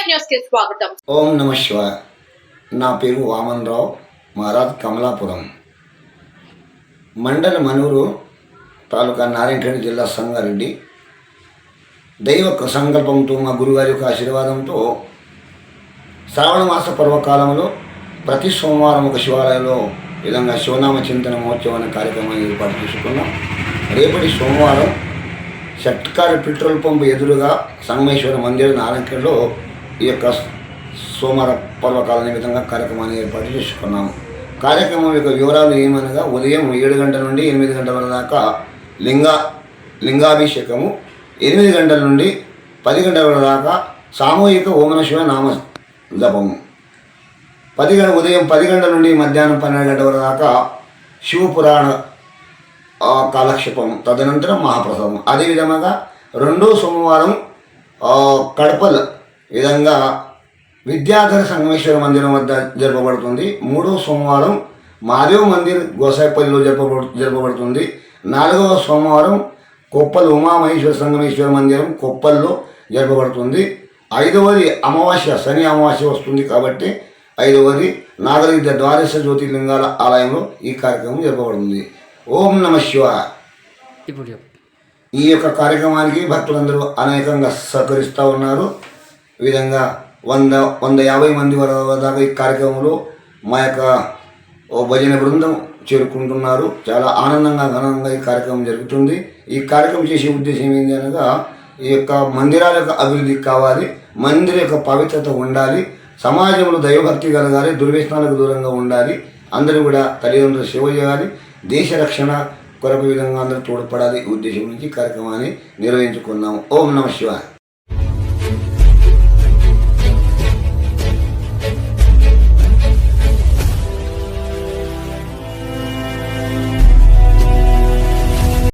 News కి స్వాగతం. ఓం నమ శివాయ. నా పేరు వామన్ రావు, మహారాజ్ కమలాపురం మండల మనూరు తాలూకా నారాయణఖేడ్ జిల్లా సంగారెడ్డి. దైవ సంకల్పంతో మా గురుగారి యొక్క ఆశీర్వాదంతో శ్రావణ మాస పర్వకాలంలో ప్రతి సోమవారం ఒక శివాలయంలో విధంగా శివనామ చింతన మహోత్సవం అనే కార్యక్రమాన్ని ఏర్పాటు చేసుకున్నాం. రేపటి సోమవారం షట్కారి పెట్రోల్ పంప్ ఎదురుగా సంగమేశ్వర మందిర్ నారాయణఖేడ్లో ఈ యొక్క సోమవార పర్వకాల నిమిత్తంగా కార్యక్రమాన్ని ఏర్పాటు చేసుకున్నాము. కార్యక్రమం యొక్క వివరాలు ఏమనగా ఉదయం 7 గంటల నుండి 8 గంటల దాకా లింగాభిషేకము, 8 గంటల నుండి 10 గంటల దాకా సామూహిక ఓం శివ నామ జపము, ఉదయం 10 గంటల నుండి మధ్యాహ్నం 12 గంటల దాకా శివపురాణ కాలక్షేపం, తదనంతరం మహాప్రసాదం. అదేవిధంగా రెండో సోమవారం కడపల విధంగా విద్యాధర సంగమేశ్వర మందిరం వద్ద జరపబడుతుంది. మూడో సోమవారం మాదేవ్ మందిర్ గోసాయిపల్లిలో జరపబడుతుంది. 4వ సోమవారం కొప్పల్ ఉమామహేశ్వర సంగమేశ్వర మందిరం కొప్పల్లో జరపబడుతుంది. 5వది అమావాస్య, శని అమావాస్య వస్తుంది కాబట్టి 5వది నాగరిక ద్వాదశ జ్యోతిర్లింగాల ఆలయంలో ఈ కార్యక్రమం జరపబడుతుంది. ఓం నమ శివాయ. ఈ యొక్క కార్యక్రమానికి భక్తులందరూ అనేకంగా సహకరిస్తూ ఉన్నారు. ఈ విధంగా 150 మంది దాకా ఈ కార్యక్రమంలో మా యొక్క భజన బృందం చేరుకుంటున్నారు. చాలా ఆనందంగా ఘనంగా ఈ కార్యక్రమం జరుగుతుంది. ఈ కార్యక్రమం చేసే ఉద్దేశం ఏంటి అనగా ఈ యొక్క మందిరాల యొక్క అభివృద్ధి కావాలి, మందిర యొక్క పవిత్రత ఉండాలి, సమాజంలో దైవభక్తి కలగాలి, దుర్వ్యసనాలకు దూరంగా ఉండాలి, అందరూ కూడా తల్లిదండ్రులు సేవ చేయాలి, దేశ రక్షణ కొరకు విధంగా అందరూ తోడ్పడాలి. ఈ ఉద్దేశం నుంచి కార్యక్రమాన్ని నిర్వహించుకున్నాము. ఓం నమ శివాయ.